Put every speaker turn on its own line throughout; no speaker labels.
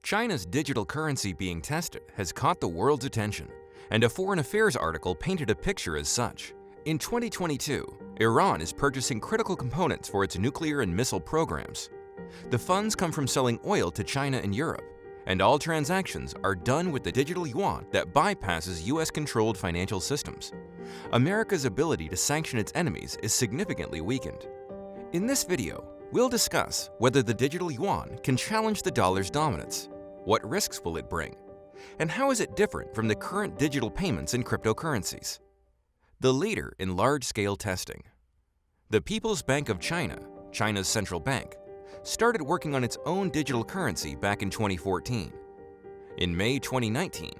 China's digital currency being tested has caught the world's attention, and a foreign affairs article painted a picture as such. In 2022, Iran is purchasing critical components for its nuclear and missile programs. The funds come from selling oil to China and Europe, and all transactions are done with the digital yuan that bypasses US-controlled financial systems. America's ability to sanction its enemies is significantly weakened. In this video, we'll discuss whether the digital yuan can challenge the dollar's dominance, what risks will it bring, and how is it different from the current digital payments and cryptocurrencies. The leader in large-scale testing. The People's Bank of China, China's central bank, started working on its own digital currency back in 2014. In May 2019,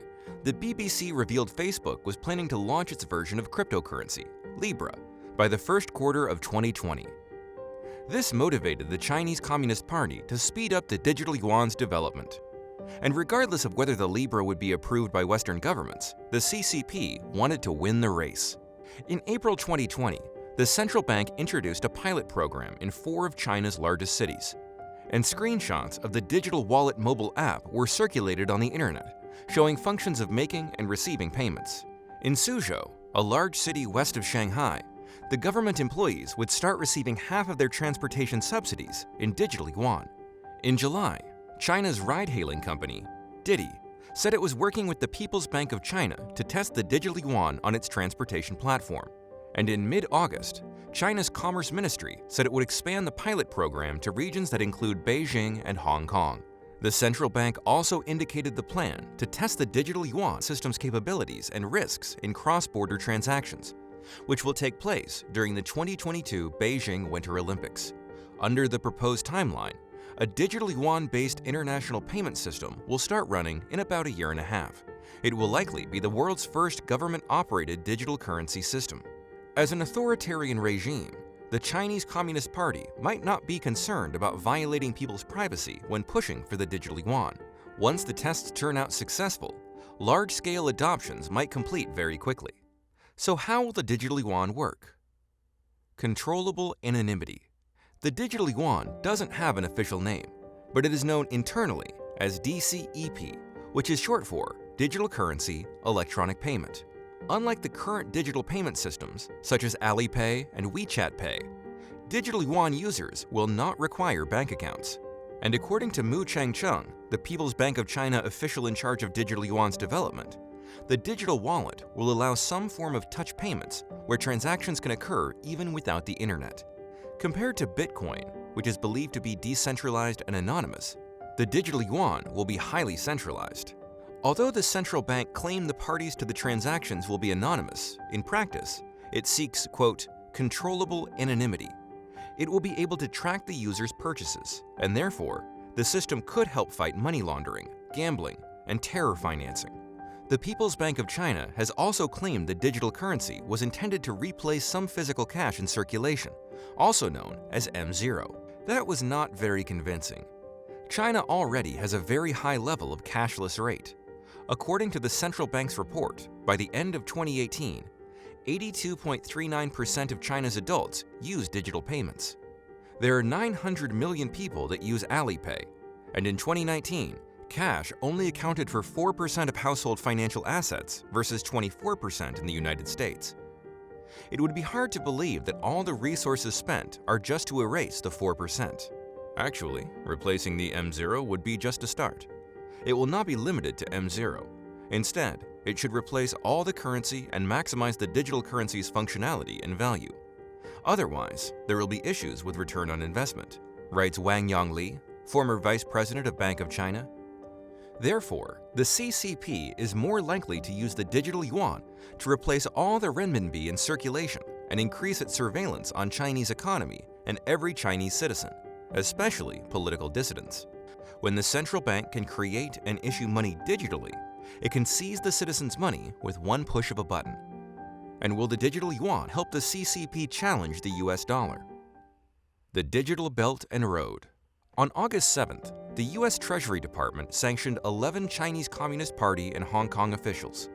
the BBC revealed Facebook was planning to launch its version of cryptocurrency, Libra, by the first quarter of 2020. This motivated the Chinese Communist Party to speed up the digital yuan's development. And regardless of whether the Libra would be approved by Western governments, the CCP wanted to win the race. In April 2020, the central bank introduced a pilot program in 4 of China's largest cities, and screenshots of the digital wallet mobile app were circulated on the internet, showing functions of making and receiving payments. In Suzhou, a large city west of Shanghai, the government employees would start receiving half of their transportation subsidies in digital yuan. In July, China's ride-hailing company, Didi, said it was working with the People's Bank of China to test the digital yuan on its transportation platform. And in mid-August, China's Commerce Ministry said it would expand the pilot program to regions that include Beijing and Hong Kong. The central bank also indicated the plan to test the digital yuan system's capabilities and risks in cross-border transactions, which will take place during the 2022 Beijing Winter Olympics. Under the proposed timeline, a digital yuan-based international payment system will start running in about a year and a half. It will likely be the world's first government-operated digital currency system. As an authoritarian regime, the Chinese Communist Party might not be concerned about violating people's privacy when pushing for the digital yuan. Once the tests turn out successful, large-scale adoptions might complete very quickly. So how will the digital yuan work? Controllable Anonymity. The digital yuan doesn't have an official name, but it is known internally as DCEP, which is short for Digital Currency Electronic Payment. Unlike the current digital payment systems, such as Alipay and WeChat Pay, digital yuan users will not require bank accounts. And according to Mu Changcheng, the People's Bank of China official in charge of digital yuan's development, the digital wallet will allow some form of touch payments where transactions can occur even without the internet. Compared to Bitcoin, which is believed to be decentralized and anonymous, the digital yuan will be highly centralized. Although the central bank claimed the parties to the transactions will be anonymous, in practice, it seeks, quote, controllable anonymity. It will be able to track the user's purchases, and therefore, the system could help fight money laundering, gambling, and terror financing. The People's Bank of China has also claimed the digital currency was intended to replace some physical cash in circulation, also known as M0. That was not very convincing. China already has a very high level of cashless rate. According to the central bank's report, by the end of 2018, 82.39% of China's adults use digital payments. There are 900 million people that use Alipay, and in 2019, cash only accounted for 4% of household financial assets versus 24% in the United States. It would be hard to believe that all the resources spent are just to erase the 4%. Actually, replacing the M0 would be just a start. It will not be limited to M0. Instead, it should replace all the currency and maximize the digital currency's functionality and value. Otherwise, there will be issues with return on investment, writes Wang Yongli, former vice president of Bank of China. Therefore, the CCP is more likely to use the digital yuan to replace all the renminbi in circulation and increase its surveillance on Chinese economy and every Chinese citizen, especially political dissidents. When the central bank can create and issue money digitally, it can seize the citizens' money with one push of a button. And will the digital yuan help the CCP challenge the US dollar? The Digital Belt and Road. On August 7th, the U.S. Treasury Department sanctioned 11 Chinese Communist Party and Hong Kong officials.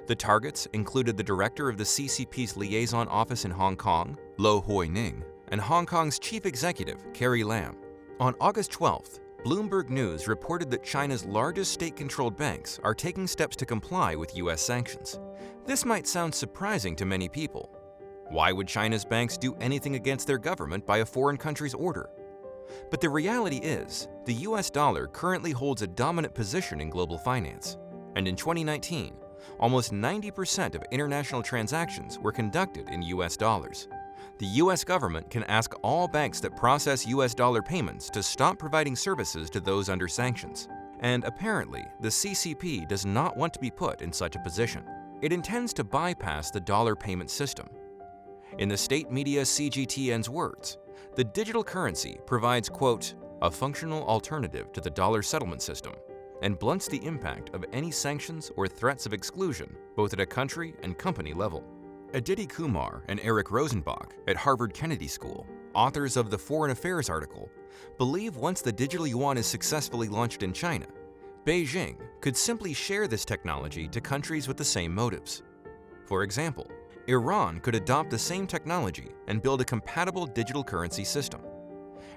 The targets included the director of the CCP's liaison office in Hong Kong, Lo Huining, and Hong Kong's chief executive, Carrie Lam. On August 12th, Bloomberg News reported that China's largest state-controlled banks are taking steps to comply with U.S. sanctions. This might sound surprising to many people. Why would China's banks do anything against their government by a foreign country's order? But the reality is, the U.S. dollar currently holds a dominant position in global finance. And in 2019, almost 90% of international transactions were conducted in U.S. dollars. The U.S. government can ask all banks that process U.S. dollar payments to stop providing services to those under sanctions. And apparently, the CCP does not want to be put in such a position. It intends to bypass the dollar payment system. In the state media CGTN's words, the digital currency provides, quote, a functional alternative to the dollar settlement system and blunts the impact of any sanctions or threats of exclusion, both at a country and company level. Aditi Kumar and Eric Rosenbach at Harvard Kennedy School, authors of the Foreign Affairs article, believe once the digital yuan is successfully launched in China, Beijing could simply share this technology to countries with the same motives. For example, Iran could adopt the same technology and build a compatible digital currency system.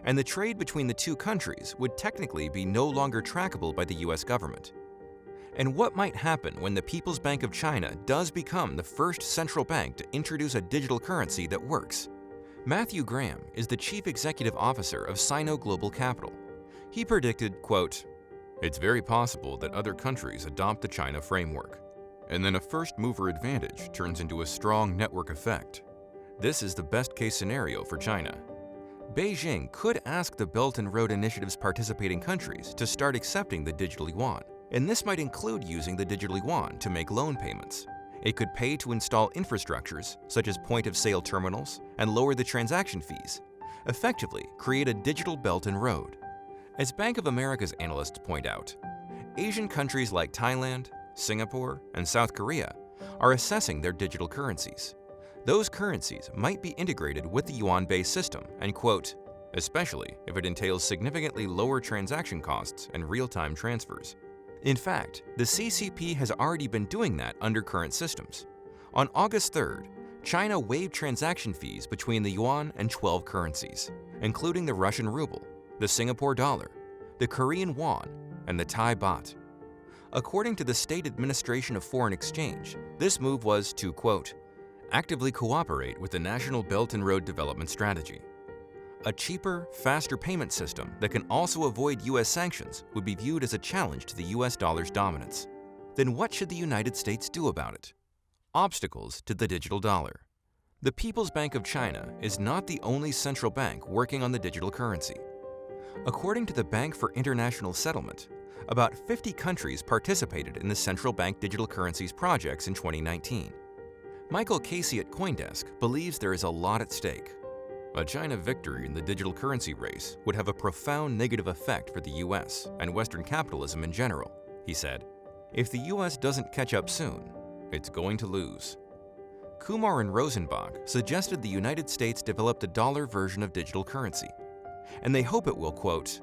And the trade between the two countries would technically be no longer trackable by the US government. And what might happen when the People's Bank of China does become the first central bank to introduce a digital currency that works? Matthew Graham is the chief executive officer of Sino Global Capital. He predicted, quote, "It's very possible that other countries adopt the China framework, and then a first-mover advantage turns into a strong network effect. This is the best-case scenario for China. Beijing could ask the Belt and Road Initiative's participating countries to start accepting the digital yuan, and this might include using the digital yuan to make loan payments. It could pay to install infrastructures, such as point-of-sale terminals, and lower the transaction fees, effectively create a digital belt and road. As Bank of America's analysts point out, Asian countries like Thailand, Singapore, and South Korea are assessing their digital currencies. Those currencies might be integrated with the yuan-based system and, quote, especially if it entails significantly lower transaction costs and real-time transfers. In fact, the CCP has already been doing that under current systems. On August 3rd, China waived transaction fees between the yuan and 12 currencies, including the Russian ruble, the Singapore dollar, the Korean won, and the Thai baht. According to the State Administration of Foreign Exchange, this move was to, quote, actively cooperate with the National Belt and Road Development Strategy. A cheaper, faster payment system that can also avoid U.S. sanctions would be viewed as a challenge to the U.S. dollar's dominance. Then what should the United States do about it? Obstacles to the digital dollar. The People's Bank of China is not the only central bank working on the digital currency. According to the Bank for International Settlement, about 50 countries participated in the Central Bank Digital Currencies projects in 2019. Michael Casey at CoinDesk believes there is a lot at stake. A China victory in the digital currency race would have a profound negative effect for the US and Western capitalism in general, he said. If the US doesn't catch up soon, it's going to lose. Kumar and Rosenbach suggested the United States develop the dollar version of digital currency, and they hope it will, quote,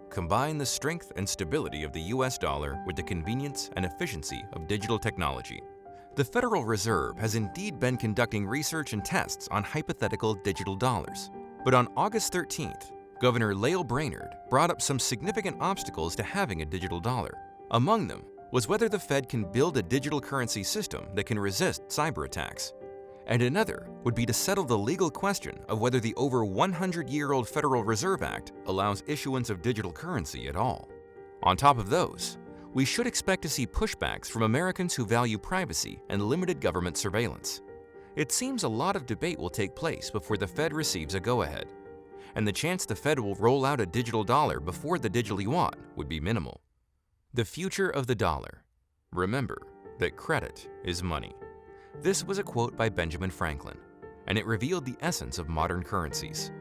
combine the strength and stability of the US dollar with the convenience and efficiency of digital technology. The Federal Reserve has indeed been conducting research and tests on hypothetical digital dollars. But on August 13th, Governor Lael Brainard brought up some significant obstacles to having a digital dollar. Among them was whether the Fed can build a digital currency system that can resist cyber attacks. And another would be to settle the legal question of whether the over 100-year-old Federal Reserve Act allows issuance of digital currency at all. On top of those, we should expect to see pushbacks from Americans who value privacy and limited government surveillance. It seems a lot of debate will take place before the Fed receives a go-ahead, and the chance the Fed will roll out a digital dollar before the digital yuan would be minimal. The future of the dollar. Remember that credit is money. This was a quote by Benjamin Franklin, and it revealed the essence of modern currencies.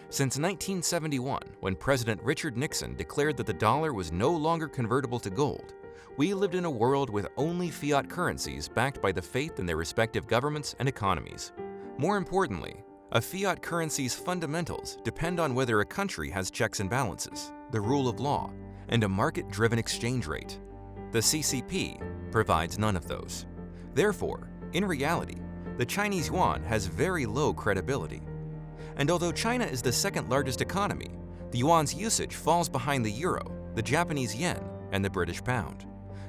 Since 1971, when President Richard Nixon declared that the dollar was no longer convertible to gold, we lived in a world with only fiat currencies backed by the faith in their respective governments and economies. More importantly, a fiat currency's fundamentals depend on whether a country has checks and balances, the rule of law, and a market-driven exchange rate. The CCP provides none of those. Therefore, in reality, the Chinese yuan has very low credibility. And although China is the second largest economy, The yuan's usage falls behind the euro, the Japanese yen, and the British pound.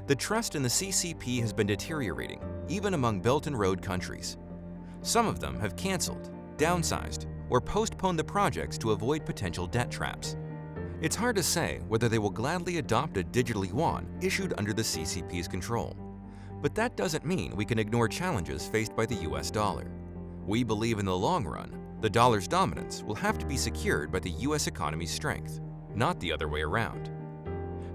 The trust in the CCP has been deteriorating, even among Belt and Road countries. Some of them have canceled, downsized, or postponed the projects to avoid potential debt traps. It's hard to say whether they will gladly adopt a digital yuan issued under the CCP's control. But that doesn't mean we can ignore challenges faced by the US dollar. We believe in the long run, the dollar's dominance will have to be secured by the US economy's strength, not the other way around.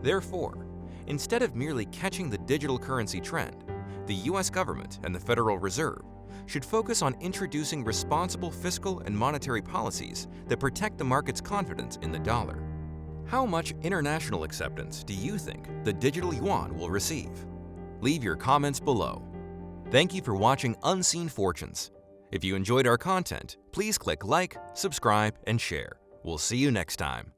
Therefore, instead of merely catching the digital currency trend, the US government and the Federal Reserve should focus on introducing responsible fiscal and monetary policies that protect the market's confidence in the dollar. How much international acceptance do you think the digital yuan will receive? Leave your comments below. Thank you for watching Unseen Fortunes. If you enjoyed our content, please click like, subscribe, and share. We'll see you next time.